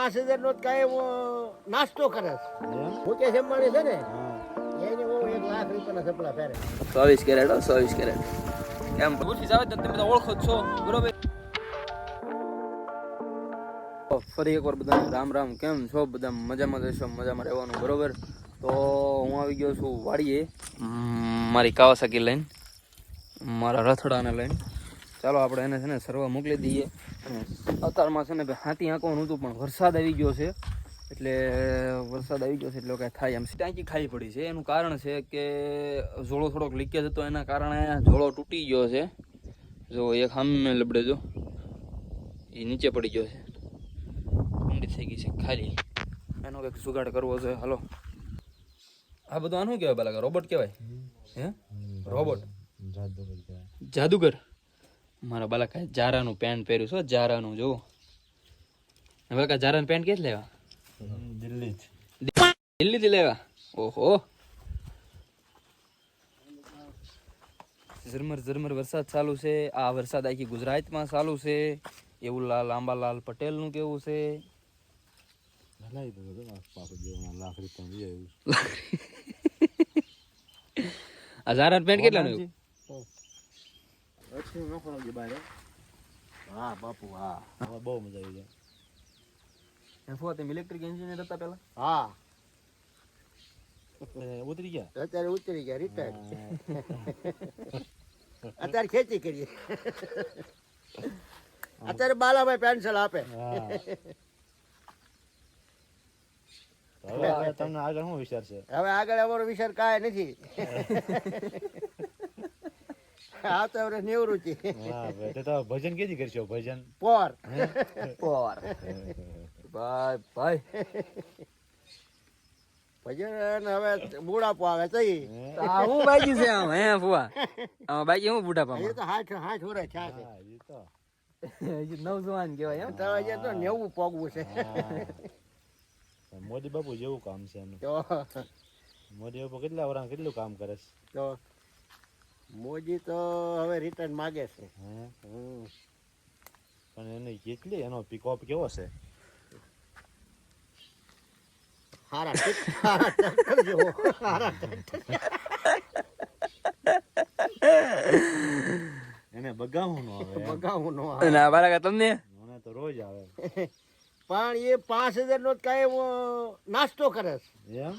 5000 નો કઈ નાસ્તો કરે મુકેશ અંબાણી છે ને એને બહુ 1 લાખ રૂપિયાના સપલા પહેરે 24 કેરેટ 24 કેરેટ કેમ પૂછી જાવ તો તમે બધા ઓળખો છો બરોબર. ફરી એકવાર બધા રામ રામ. કેમ છો બધા? મજામાં જશો, મજામાં રહેવાનું બરોબર. તો હું આવી ગયો છું વાડીએ મારી કાવાસાકી લઈને, મારા રથડાને લઈને. ચાલો આપણે એને છે ને સરવા મોકલી દઈએ. અને અત્યારમાં છે ને હાથી આંકવાનું હતું પણ વરસાદ આવી ગયો છે એટલે કાંઈ થાય એમ ટાંકી ખાલી પડી છે. એનું કારણ છે કે ઝોળો થોડોક લીકેજ હતો, એના કારણે ઝોળો તૂટી ગયો છે. જો એક સામે લબડે જો એ નીચે પડી ગયો છે, ઊંડી થઈ ગઈ છે ખાલી. એનો કંઈક જુગાડ કરવો છે. હાલો, આ બધું આનું કહેવાય બાલા? રોબોટ કહેવાય? હે રોબોટ? જાદુગર? મારા બાલા કાંઈ જારાનું પેન્ટ પહેર્યું છે, જારાનું. જોવો હવે કાંઈ જારાનું પેન્ટ ક્યાંથી લેવા? દિલ્હીથી લેવા? ઓહો, ઝરમર વરસાદ ચાલુ છે. આ વરસાદ આખી ગુજરાતમાં ચાલુ છે એવું લાંબાલાલ પટેલનું કેવું છે. આ જારાનું પેન્ટ કેટલાનું? હા બાપુ, હા બહુ મજા આવી જાય. તમે ઇલેક્ટ્રિક એન્જિનિયર હતા પેલા? હા, ઉતરી ગયા, અત્યારે ઉતરી ગયા, રિટાયર. અત્યારે ખેતી કરીએ. અત્યારે બાલાભાઈ પેન્શન આપે. હવે તમને આગળ શું વિચાર છે? હવે આગળ અમારો વિચાર કાંઈ નથી. આવતા વર્ષ નિવૃત્તિ. ભજન કેદી કરશો? ભજન પોર ભાઈ ભજન હવે બુઢાપો આવે તઈ. હું બાકી છે આમ? હે ફુવા, આમાં બાકી હું બુઢાપા? એ તો 60 વર્ષ થયા છે. નવજવાન કહેવાય એમ. તો હજી તો 90 પોગવું છે. મોદી બાપુ જેવું કામ છે એનું. તો મોદી બાપુ કેટલા વર્ષ કેટલું કામ કરે છે? તો મોદી તો હવે રિટર્ન માગે છે. પણ એને કેટલી એનો પિકઅપ કેવો છે? હારા ટ્રેક્ટર જેવો. હારા એને બગાવું નો આવે, બગાવું નો આવે. ના બાળકા તમને મને તો રોજ આવે. પણ એ 5000 નો કઈ નાસ્તો કરે છે એમ?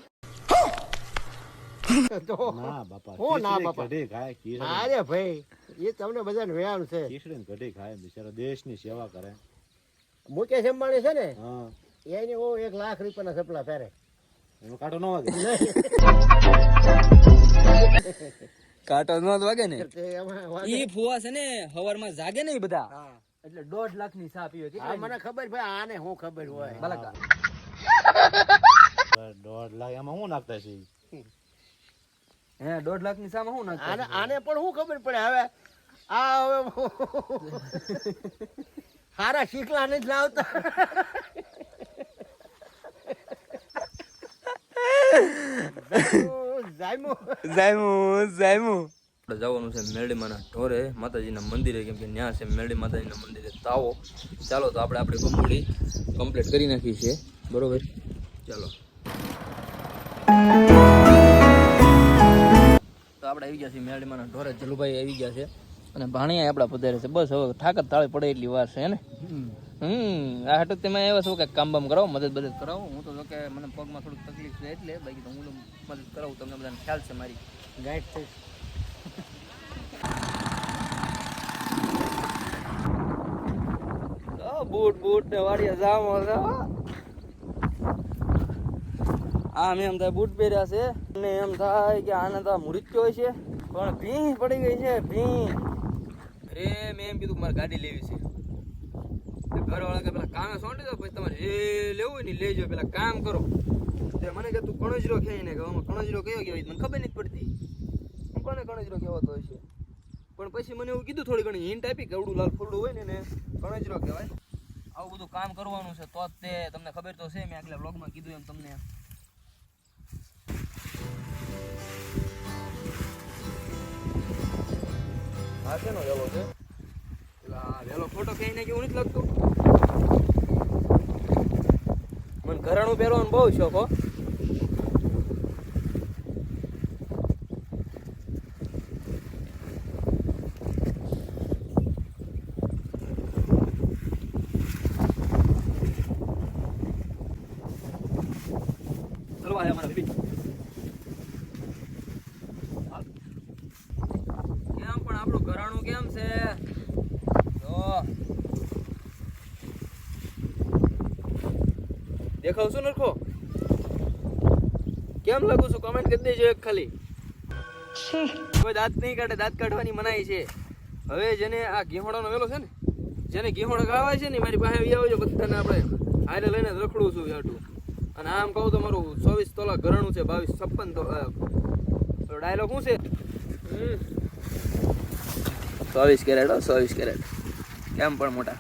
તો ના બાપા, હું ના બાપા. કઢી ખાય, ખીચડી. અરે ભાઈ, એ તમને બધાને વ્યામ છે. ખીચડી કઢી ખાય, બિચારા દેશની સેવા કરે. મુકેશ અંબાણી છે ને હા, એને બહુ 1 લાખ રૂપિયાના સપલા પહેરે. એનો કાંટો ન વાગે. કાંટો ન વાગે ને. તે એમાં વાગે. ઈ ફુવા છે ને હવારમાં જાગે ને ઈ બધા, હા. એટલે 1.5 લાખ ની ચા પીવે. હા, મને ખબર ભાઈ, આને શું ખબર હોય. બાળકા 1.5 લાખ એમાં શું નાખતા છે? હે 1.5 લાખ ની ચા માં શું નાખતા? આને પણ શું ખબર પડે હવે? આ હવે હારા શીખલા નથી લાવતા. જવાનું છે મેરડીમાના ઢોરે માતાજીના મંદિરે, કેમ કે ત્યાં છે મેરડી માતાજીના મંદિરે તાવો. ચાલો તો આપણે આપણી કંપની કમ્પ્લીટ કરી નાખી છે બરોબર. ચાલો તો આપણે આવી ગયા છીએ મેરડીમાના ઢોરે. જલુભાઈ આવી ગયા છે અને ભાણિયા આપણા પધારે છે. બસ હવે ઠાકર તાળે પડે એટલી વાર છે ને. આ હાટું તમે એવા છો કે કામ બામ કરાવો, મદદ કરાવો. હું તો જો કે મને પગમાં થોડીક તકલીફ છે એટલે, બાકી તો હું તો મદદ કરાવું. તમને બધાને ખ્યાલ છે મારી ગાઈડ થઈ. બૂટ ને વાડીએ જામો છે. આમ એમ થાય બૂટ પહેર્યા છે ને એમ થાય કે આને તો મૃત્યુ હોય છે, પણ ભીં પડી ગઈ છે ભીં. અરે મેં એમ કીધું કે મારે ગાડી લેવી છે. ઘરવાળા કે પેલા કામે સોંટી દો, પછી તમારે જે લેવું હોય ને લેજો, પેલા કામ કરો. તે મને કે તું કણજરો ખાઈને કે આમાં કણજરો કયો કહેવાય મને ખબર નથી પડતી. હું કોને કણજરો કહેવાતો હશે, પણ પછી મને એવું કીધું, થોડી ઘણી હિન્ટ આપી કે અવડું લાલ ફૂલડું હોય ને એને કણજરો કહેવાય. આવું બધું કામ કરવાનું છે તો જ તે તમને ખબર તો છે. મેં આગલા વ્લોગમાં કીધું એમ તમને. હા કેનો વેલો છે? વેલો ફોટો ક્યાંય ને કેવું નથી લાગતું. ઘરેણું પહેરવાનો બહુ શોખ હો. ચલો આ અમારા બેબી. કેમ પણ આપણું ઘરાણું કેમ છે? જો દેખાવ છું નરખો? કેમ લાગુ છું કમેન્ટ કરી દેજો એક ખાલી. કોઈ દાંત નહીં કાઢે, દાંત કાઢવાની મનાઈ છે. હવે જેને આ ઘીહોડાનો વેલો છે ને, જેને ઘીહોડા ગાળવા છે ને મારી પાસે આવી આવજો બધાને. આપણે હારે લઈને જ રખડું છું આટલું. અને આમ કહું તો મારું 24 તોલા ઘરાણું છે, 22 56 તો ડાયલોગ શું છે? 24 કેરેટ, 24 કેરેટ. કેમ પણ મોટા.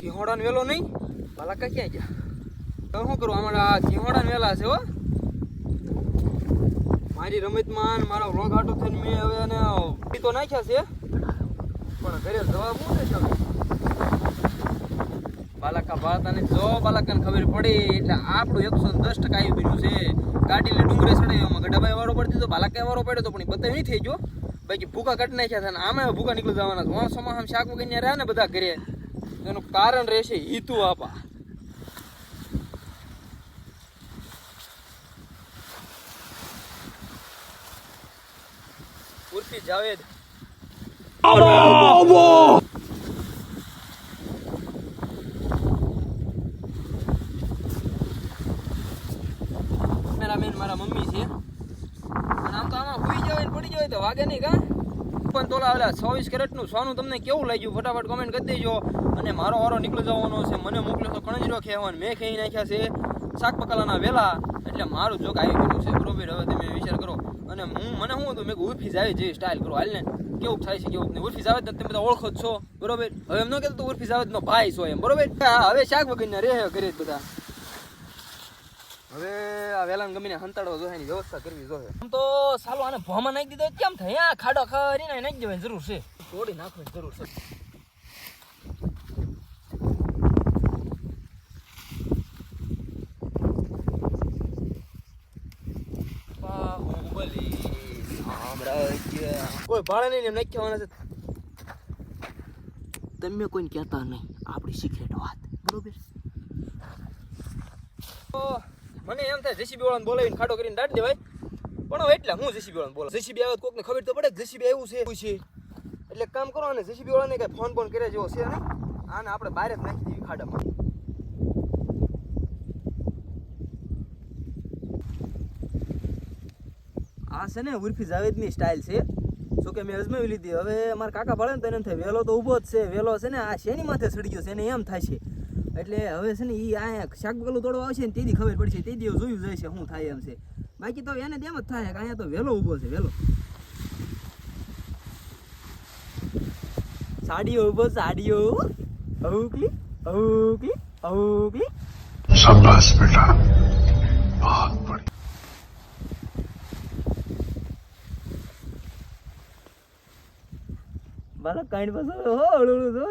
ઘીહોડાનો વેલો નહીં બાલાકા ક્યાં ગયા? તો શું કરું અમારા ઘીહોડાના વેલા છે હો. મારી રમતમાં મારા વ્લોગ આટો થઈને મેં હવે એને તો નાખ્યા છે, પણ ઘરે જવાબ શું છે? બાલાકા ભારતાને જો બાલાકાને ખબર પડી એટલે આપણું 110% આવી બન્યું છે. ગાડીને ડુંગરે ચડાવ્યામાં ગઢાભાઈ વાળો પડતી તો બાલાકા વાળો પડ્યો તો પણ બતાવી નહીં થઈ ગયો. બાકી ભૂકા કાઢી નાખ્યા છે ને આમાં ભૂકા નીકળી જવાના છે. માણસોમાં આમ શાક વગર રહ્યા ને બધા ઘરે, એનું કારણ રહેશે હિતુ આપા. ઉર્ફી જાવેદ. કેમેરામેન મારા મમ્મી છે. અને આમ તો આમાં હુઈ જવાય ને પડી જવાય તો વાગે નહીં કા. પણ તોલા ઓલા 24 કેરેટનું સોનું તમને કેવું લાગ્યું ફટાફટ કોમેન્ટ કરી દેજો. અને મારો વારો નીકળી જવાનો છે. મને મોકલ્યો તો કણજરો ખેવાનું, મેં ખેઈ નાખ્યા છે શાક પકાલાના વેલા. એટલે મારું જોક આવી ગયું છે બરોબર. હવે તમે વિચાર કરો. અને મને શું હતું, મેં ઉર્ફી જાવેદ જેવી સ્ટાઇલ કરો હાલ ને, કેવું થાય છે કેવું નહીં. ઉર્ફી જાવેદ તમે બધા ઓળખો જ છો બરોબર. હવે એમ ન કહેતો ઉર્ફી જાવેદનો ભાઈ છો એમ બરોબર. હવે શાક વગરના રહે ઘરે જ બધા. હવે આ વેલાને ગમીને હંતાડવા જોઈએ, એની વ્યવસ્થા કરવી જોઈએ. આમ તો સાલું આને ભોમાં નાખી દીધો કેમ થાય? આ ખાડો કરીને નાખી દેવાની જરૂર છે, તોડી નાખવાની જરૂર છે. કોઈ ભાડે નહીં નાખ્યા છે. તમે કોઈને કહેતા નહીં, આપણી સિક્રેટ વાત બરોબર. મને એમ થાય જેસીબી વાળાને બોલાવીને ખાડો કરીને દાટ દેવાય, પણ હવે એટલે હું જેસીબી વાળાને બોલાવ. જેસીબી આવે કોકને ખબર તો પડે જેસીબી આવ્યું છે એટલે કામ કરો. અને જેસીબી વાળાને કઈ ફોન કર્યા જેવો છે નહીં. આને આપણે બહાર જ નાખી દેવી ખાડામાં. આ છે ને ઉર્ફી જાવેદની સ્ટાઇલ છે. શું કે મેં અજમાવી લીધી. હવે અમારા કાકા ભાડે ને તો એમ થાય વેલો તો ઊભો જ છે. વેલો છે ને આ શેની માથે ચડી ગયો છે એને એમ થાય છે. એટલે હવે છે ને એ આ શાક બકલું તોડવા આવશે ને તેથી ખબર પડશે, તે દિવસ જોયું જાય છે શું થાય એમ છે. બાકી તો એને તેમ જ થાય કે અહીંયા તો વેલો ઊભો છે. વેલો સાડીઓ ઊભો, સાડીઓ અવકલી અવકલી અવકલી. શાબાશ બેટા, બહુત બઢિયા. બાલક કાઈન પાછો હો હળું જો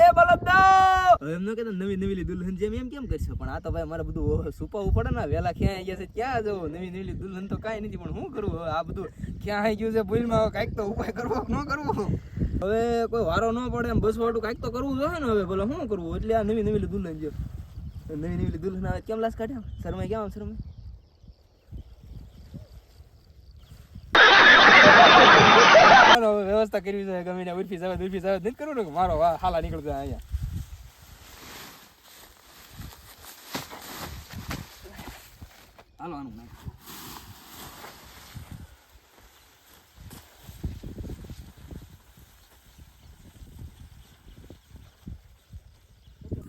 એ બલદ દો. હવે એમ ન કહેતા નવી નવી દુલ્હન જેમ એમ કેમ કરશો? પણ આ તો ભાઈ મારે બધું સુપાવું પડે ને. વેલા ક્યાં આવી ગયા છે, ક્યાં જવું? નવી નવી દુલ્હન તો કાંઈ નથી, પણ શું કરવું હવે? આ બધું ક્યાં આવી ગયું છે ભૂલમાં, કાંઈક તો ઉપાય કરવો ન કરવો. હવે કોઈ વારો ન પડે એમ બસ વાળું કાંઈક તો કરવું જોઈએ ને. હવે ભલે શું કરવું? એટલે આ નવી નવી દુલ્હન જો નવી નવી દુલ્હન આવે કેમ લાશ કાઢ્યા? શરમાઈ કેમ આમ શરમાઈ? વ્યવસ્થા કરવી જોઈએ ગમે ને. ઉર્ફી જાવેદ નથી કરવું ને મારો હાલા નીકળી જાય અહીંયા. હાલો આનું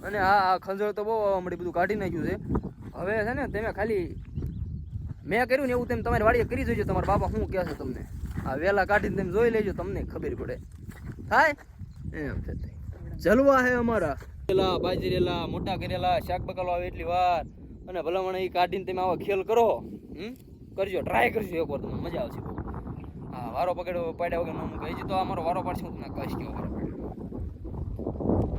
અને આ ખંજર તો બહુ મળી બધું કાઢી નાખ્યું છે. હવે છે ને તમે ખાલી મેં કર્યું ને એવું તેમ તમારી વાડીએ કરી જોઈજો. તમારા બાપા શું કહે છે તમને આ વેલા કાઢીને તમે જોઈ લેજો, તમને ખબર પડે થાય એમ છે. જલવા હે અમારા પેલા બાજરેલા મોટા કરેલા શાક બકાલો આવે એટલી વાર. અને ભલામણ એ કાઢીને તમે આવો ખેલ કરો. કરજો, ટ્રાય કરજો એકવાર તમે, મજા આવશે બહુ. હા, વારો પકડ્યો પાડ્યા વગર ન મૂકે. હજી તો અમારો વારો પાડશે, હું તમને કહીશ કેવો વારો પાડ્યો.